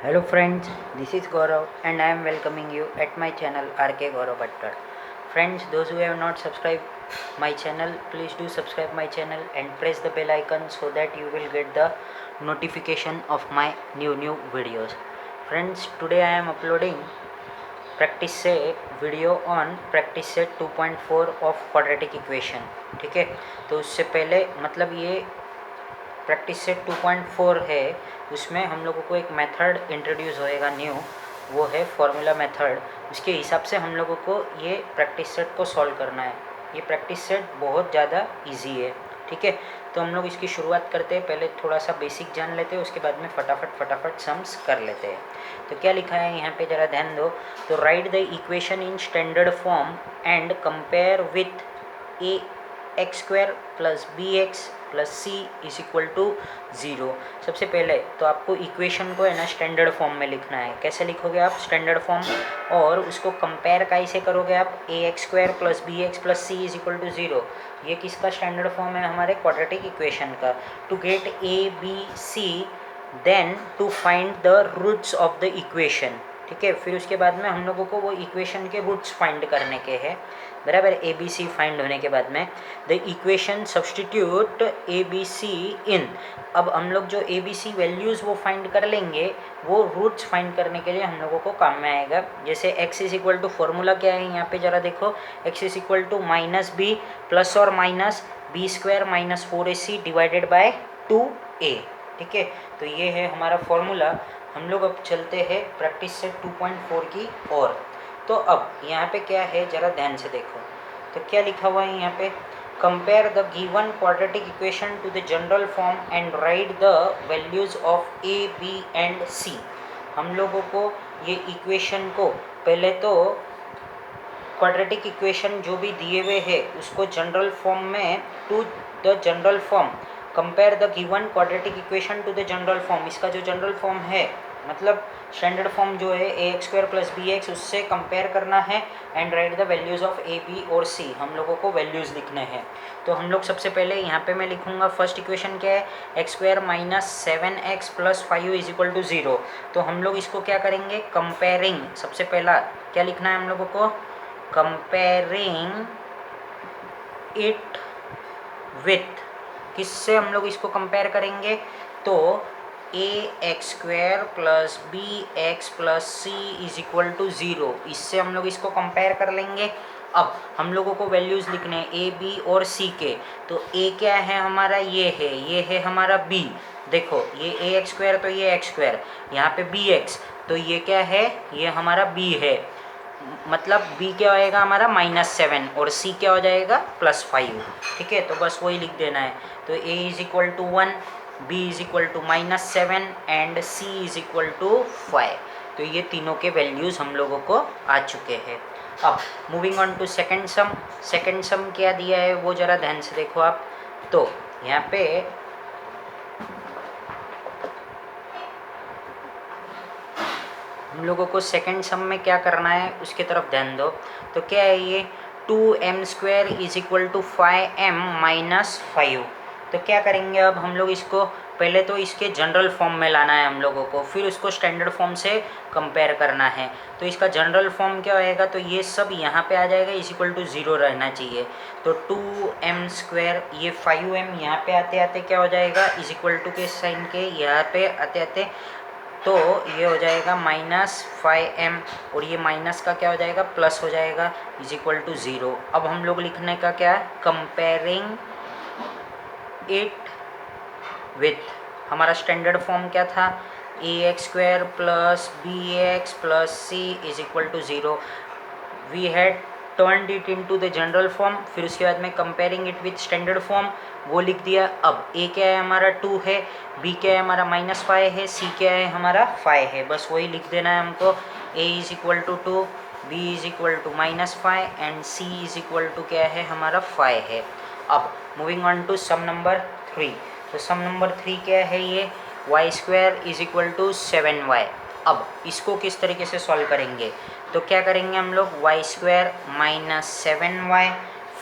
Hello friends, this is Gaurav and I am welcoming you at my channel RK Gaurav Bhattar. Friends, those who have not subscribed my channel, please do subscribe my channel and press the bell icon so that you will get the notification of my new videos. Friends, today I am uploading practice set video on practice set 2.4 of quadratic equation. ठीक है, तो उससे पहले मतलब ये practice set 2.4 है, उसमें हम लोगों को एक मेथड इंट्रोड्यूस होएगा न्यू, वो है फॉर्मूला मेथड। उसके हिसाब से हम लोगों को ये प्रैक्टिस सेट को सॉल्व करना है। ये प्रैक्टिस सेट बहुत ज़्यादा इजी है, ठीक है। तो हम लोग इसकी शुरुआत करते हैं, पहले थोड़ा सा बेसिक जान लेते हैं, उसके बाद में फटाफट सम्स कर लेते हैं। तो क्या लिखा है यहाँ पे ज़रा ध्यान दो। तो write the equation in standard form and compare with a x square plus b x plus c is equal to 0। सबसे पहले तो आपको इक्वेशन को है ना स्टैंडर्ड फॉर्म में लिखना है। कैसे लिखोगे आप स्टैंडर्ड फॉर्म, और उसको कंपेयर कैसे करोगे आप, a x square plus b x plus c is equal to 0। ये किसका स्टैंडर्ड फॉर्म है, हमारे क्वाड्रेटिक इक्वेशन का। To get a b c then to find the roots of the equation, ठीक है। फिर उसके बाद में हम लोगों को वो इक्वेशन के रूट्स फाइंड करने के हैं, बराबर। ए बी सी फाइंड होने के बाद में the equation substitute a b c in. अब हम लोग जो ए बी सी वैल्यूज़ वो फाइंड कर लेंगे, वो रूट्स फाइंड करने के लिए हम लोगों को काम में आएगा। जैसे x is equal to formula क्या है यहाँ पे ज़रा देखो, x is equal to minus b plus और minus b square minus 4ac divided by 2a, ठीक है। तो ये है हमारा फॉर्मूला। हम लोग अब चलते हैं प्रैक्टिस सेट 2.4 की ओर। तो अब यहाँ पे क्या है ज़रा ध्यान से देखो। तो क्या लिखा हुआ है यहाँ पे, compare the given quadratic equation to the general form and write the values of a b and c. हम लोगों को ये इक्वेशन को पहले तो क्वाड्रेटिक इक्वेशन जो भी दिए हुए हैं उसको जनरल फॉर्म में, to the general form, compare the given quadratic equation to the general form. इसका जो जनरल फॉर्म है मतलब स्टैंडर्ड फॉर्म जो है a x square plus b x, उससे कंपेयर करना है and write the values of a b और सी। हम लोगों को वैल्यूज़ लिखने हैं। तो हम लोग सबसे पहले यहाँ पे मैं लिखूँगा फर्स्ट इक्वेशन क्या है, x square minus 7x plus 5 is equal to 0। तो हम लोग इसको क्या करेंगे, कंपेयरिंग। सबसे पहला क्या लिखना है हम लोगों को, कंपेयरिंग इट विथ, किससे हम लोग इसको कंपेयर करेंगे, तो a x square plus b x plus c is equal to 0, इससे हम लोग इसको कंपेयर कर लेंगे। अब हम लोगों को वैल्यूज़ लिखने हैं ए बी और सी के। तो ए क्या है हमारा, ये है हमारा बी। देखो ये ए एक्स स्क्वायर तो ये एक्स स्क्वायर, यहाँ पे बी एक्स तो ये क्या है, ये हमारा बी है। मतलब b क्या आएगा हमारा -7 और c क्या हो जाएगा +5, ठीक है। तो बस वही लिख देना है। तो a is equal to 1, b is equal to -7 and c is equal to 5। तो ये तीनों के वैल्यूज़ हम लोगों को आ चुके हैं। अब moving on to second sum. Second sum क्या दिया है वो ज़रा ध्यान से देखो आप। तो यहाँ पे हम लोगों को सेकेंड सम में क्या करना है उसके तरफ ध्यान दो। तो क्या है ये, 2m² is equal to 5m minus 5। तो क्या करेंगे अब हम लोग इसको, पहले तो इसके जनरल फॉर्म में लाना है हम लोगों को, फिर उसको स्टैंडर्ड फॉर्म से कंपेयर करना है। तो इसका जनरल फॉर्म क्या होएगा, तो ये सब यहाँ पे आ जाएगा, इज इक्वल टू 0 रहना चाहिए। तो 2m², ये 5m यहाँ पे आते आते क्या हो जाएगा, इज इक्वल टू के साइन के यहाँ पे आते आते तो ये हो जाएगा -5m, और ये माइनस का क्या हो जाएगा, प्लस हो जाएगा, इज इक्वल टू 0। अब हम लोग लिखने का क्या है, कंपेयरिंग इट विथ, हमारा स्टैंडर्ड फॉर्म क्या था, a x square plus b x plus c is equal to 0। We had turned it into the general form, फिर उसके बाद में comparing it with standard form वो लिख दिया। अब ए क्या है हमारा 2 है, बी क्या है हमारा -5 है, सी क्या है हमारा 5 है, बस वही लिख देना है हमको। A is equal to 2, b is equal to -5 and c is equal to क्या है हमारा 5 है। अब moving on to sum number 3। तो सम नंबर 3 क्या है, ये y² is equal to 7y। अब इसको किस तरीके से सॉल्व करेंगे, तो क्या करेंगे हम लोग, y² -7y,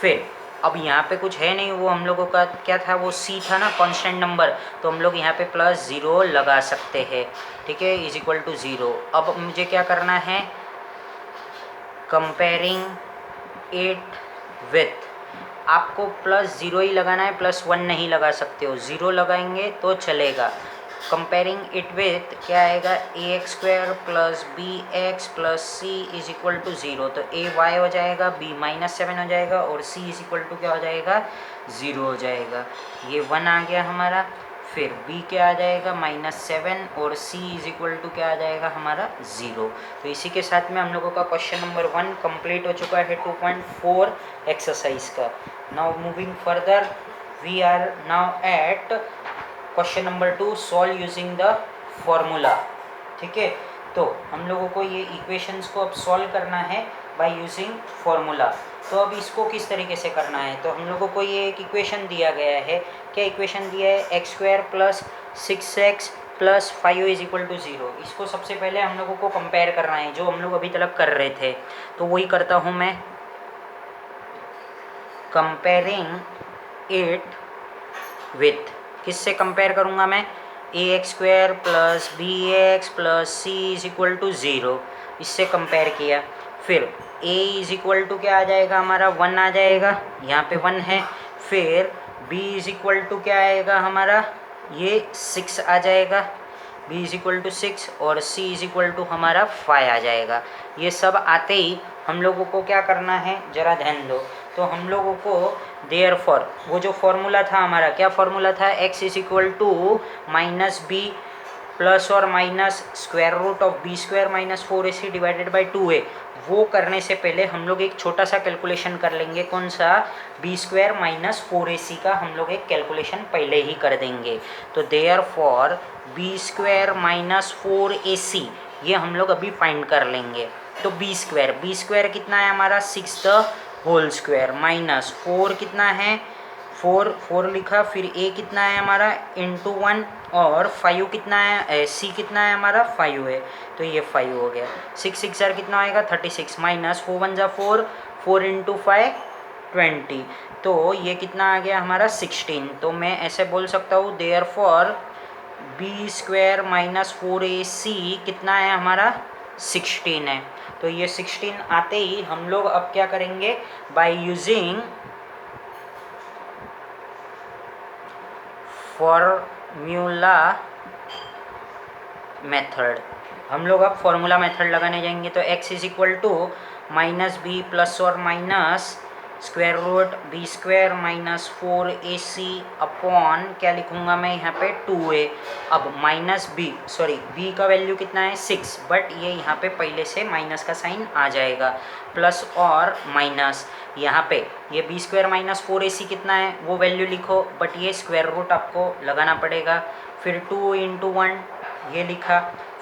फिर अब यहाँ पे कुछ है नहीं, वो हम लोगों का क्या था, वो सी था ना, कांस्टेंट नंबर, तो हम लोग यहाँ पे प्लस ज़ीरो लगा सकते हैं, ठीक है, इज इक्वल टू ज़ीरो। अब मुझे क्या करना है, कंपेयरिंग इट विथ, आपको प्लस ज़ीरो ही लगाना है, प्लस वन नहीं लगा सकते हो, ज़ीरो लगाएंगे तो चलेगा। कंपेयरिंग इट विथ क्या आएगा, a x square plus b x plus c is equal to zero, तो ए वाई हो जाएगा, बी -7 हो जाएगा और सी इज इक्वल टू क्या हो जाएगा, ज़ीरो हो जाएगा। ये वन आ गया हमारा, फिर b क्या आ जाएगा -7 और c इज इक्वल टू क्या आ जाएगा हमारा 0। तो इसी के साथ में हम लोगों का क्वेश्चन नंबर 1 कंप्लीट हो चुका है 2.4 एक्सरसाइज का। Now moving further, we are now at question number 2, solve using the formula. ठीक है, तो हम लोगों को ये इक्वेशंस को अब सॉल्व करना है बाय यूजिंग फॉर्मूला। तो अब इसको किस तरीके से करना है, तो हम लोगों को ये एक इक्वेशन दिया गया है। क्या इक्वेशन दिया है, x square plus 6x plus 5 is equal to 0। इसको सबसे पहले हम लोगों को कंपेयर करना है, जो हम लोग अभी तक कर रहे थे, तो वही करता हूँ मैं। कंपेयरिंग इट विथ, किससे कंपेयर करूँगा मैं, a x square plus b x plus c is equal to 0, इससे कंपेयर किया। फिर a इज इक्वल टू क्या आ जाएगा हमारा, 1 आ जाएगा, यहाँ पे 1 है। फिर b इज इक्वल टू क्या आएगा हमारा, ये 6 आ जाएगा, b इज इक्वल टू 6 और c इज इक्वल टू हमारा 5 आ जाएगा। ये सब आते ही हम लोगों को क्या करना है, ज़रा ध्यान दो। तो हम लोगों को देयरफॉर, वो जो फॉर्मूला था हमारा, क्या फॉर्मूला था, x is equal to -b plus और minus square root of b square minus 4ac divided by 2a, वो करने से पहले हम लोग एक छोटा सा कैलकुलेशन कर लेंगे। कौन सा, बी स्क्वायर माइनस 4ac का हम लोग एक कैलकुलेशन पहले ही कर देंगे। तो therefore B square minus 4ac ये हम लोग अभी फाइंड कर लेंगे। तो बी स्क्वायर कितना है हमारा, 6 द होल स्क्वायर माइनस 4 कितना है, 4 लिखा, फिर a कितना है हमारा इंटू 1 और 5 कितना है, c कितना है हमारा 5 है, तो ये 5 हो गया। 6 6 जार कितना आएगा 36 माइनस 4 1 जा 4, 4 इंटू 5 20, तो ये कितना आ गया हमारा 16। तो मैं ऐसे बोल सकता हूँ therefore B square minus 4ac कितना है हमारा 16 है। तो ये 16 आते ही हम लोग अब क्या करेंगे, बाय यूजिंग फॉर्मूला मेथड, हम लोग अब फॉर्मूला मेथड लगाने जाएंगे। तो x is equal to -b plus और minus square root b square minus 4ac upon क्या लिखूंगा मैं यहाँ पे 2a। अब b का वैल्यू कितना है 6, बट ये यहाँ पे पहले से माइनस का साइन आ जाएगा, प्लस और माइनस यहाँ पे ये बी स्क्वायर माइनस 4ac कितना है वो वैल्यू लिखो, बट ये स्क्वायर रूट आपको लगाना पड़ेगा। फिर 2 इंटू 1 ये लिखा।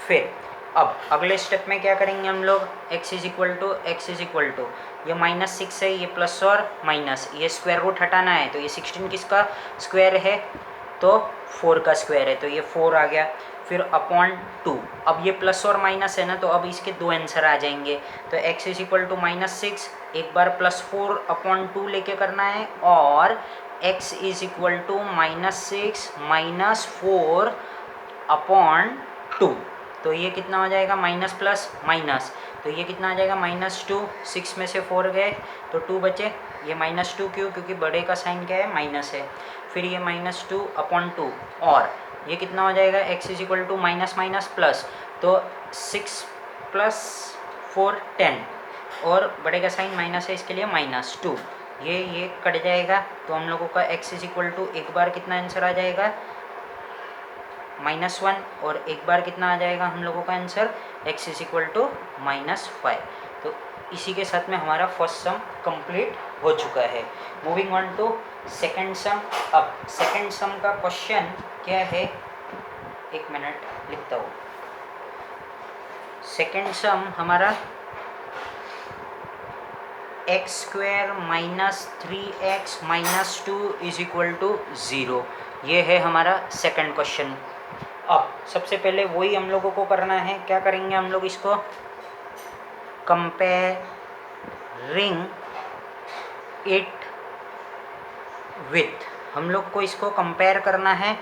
फिर अब अगले स्टेप में क्या करेंगे हम लोग, x इज इक्वल टू ये -6 है, ये प्लस और माइनस, ये स्क्वायर रूट हटाना है, तो ये 16 किसका स्क्वायर है, तो 4 का स्क्वायर है, तो ये 4 आ गया। फिर अपॉन 2, अब ये प्लस और माइनस है ना, तो अब इसके दो आंसर आ जाएंगे। तो x इज इक्वल टू -6, एक बार +4 अपॉन 2 लेके करना है, और x is equal to -6 -4 upon 2, तो ये कितना हो जाएगा माइनस प्लस माइनस, तो ये कितना आ जाएगा -2, 6 में से 4 गए तो 2 बचे, ये -2 क्यों, क्योंकि बड़े का साइन क्या है माइनस है। फिर ये -2 अपॉन 2, और ये कितना हो जाएगा x is equal to minus minus plus, तो 6 + 4 10, और बड़े का साइन माइनस है इसके लिए -2, ये कट जाएगा। तो हम लोगों का x इज इक्वल टू एक बार कितना आंसर आ जाएगा -1, और एक बार कितना आ जाएगा हम लोगों का answer x is equal to -5। तो इसी के साथ में हमारा फर्स्ट सम कंप्लीट हो चुका है। Moving on to second sum. अब सेकंड सम का क्वेश्चन क्या है, एक मिनट लिखता हूँ। सेकंड सम हमारा x² minus 3x minus 2 is equal to 0, ये है hamaरा सेकंड क्वेश्चन। अब सबसे पहले वही हम लोगों को करना है, क्या करेंगे हम लोग इसको, कंपेयरिंग इट विथ, हम लोग को इसको कंपेयर करना है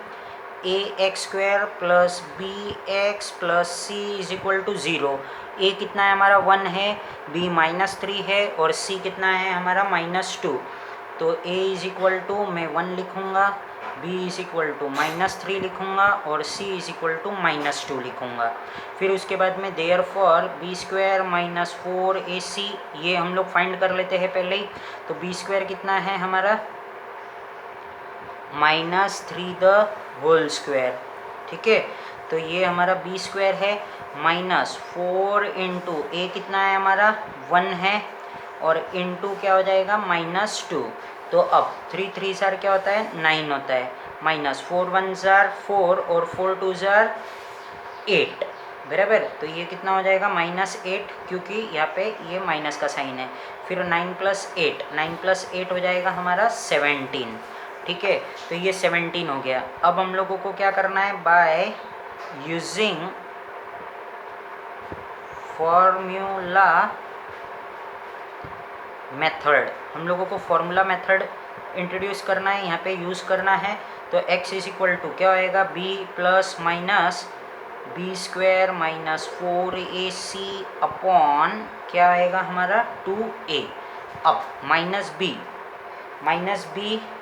ax² plus bx plus c is equal to 0। a कितना है हमारा 1 है, b -3 है और c कितना है हमारा -2। तो a इज इक्वल टू मैं 1 लिखूँगा, b इज इक्वल टू -3 लिखूँगा और c इज इक्वल टू -2 लिखूँगा। फिर उसके बाद में देयरफॉर b² - 4ac, ये हम लोग फाइंड कर लेते हैं पहले ही। तो b² कितना है हमारा -3 द होल स्क्वायर, ठीक है। तो ये हमारा b² है -4 इंटू a कितना है हमारा 1 है और इंटू क्या हो जाएगा -2। तो अब 3 3 जार क्या होता है 9 होता है, -4 1 जार 4 और 4 2 जार 8 बराबर। तो ये कितना हो जाएगा -8, क्योंकि यहाँ पे ये माइनस का साइन है। फिर 9 + 8 हो जाएगा हमारा 17, ठीक है। तो ये 17 हो गया। अब हम लोगों को क्या करना है, बाय यूजिंग फॉर्मूला मेथड, हम लोगों को फॉर्मूला मेथड इंट्रोड्यूस करना है, यहाँ पे यूज़ करना है। तो x इज इक्वल टू क्या होएगा b plus minus b² - 4ac upon क्या आएगा हमारा 2a। अब माइनस b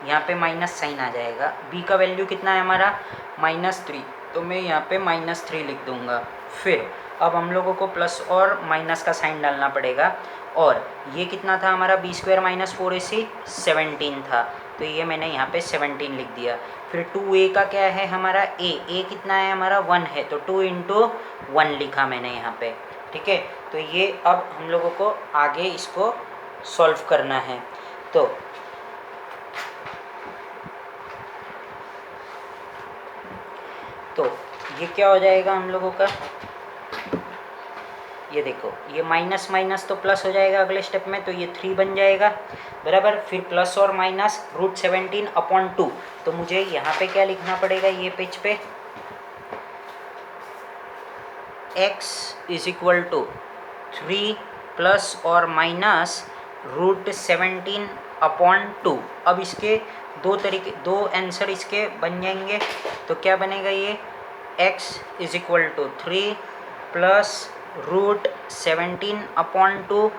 यहाँ पे माइनस साइन आ जाएगा, b का वैल्यू कितना है हमारा -3, तो मैं यहाँ पे -3 लिख दूँगा। फिर अब हम लोगों को प्लस और माइनस का साइन डालना पड़ेगा, और ये कितना था हमारा b² - 4ac 17 था, तो ये मैंने यहाँ पे 17 लिख दिया। फिर 2a का क्या है हमारा a कितना है हमारा 1 है, तो 2 × 1 लिखा मैंने यहाँ पे, ठीक है। तो ये अब हम लोगों को आगे इसको सॉल्व करना है। तो ये क्या हो जाएगा हम लोगों का, ये देखो ये माइनस माइनस तो प्लस हो जाएगा अगले स्टेप में, तो ये 3 बन जाएगा बराबर। फिर प्लस और माइनस √17/2, तो मुझे यहाँ पे क्या लिखना पड़ेगा, ये पेज पे x is equal to 3 plus और माइनस √17/2। अब इसके दो आंसर इसके बन जाएंगे। तो क्या बनेगा, ये x is equal to 3 plus √17/2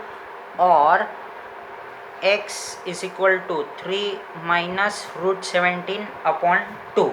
और x is equal to 3 minus √17/2।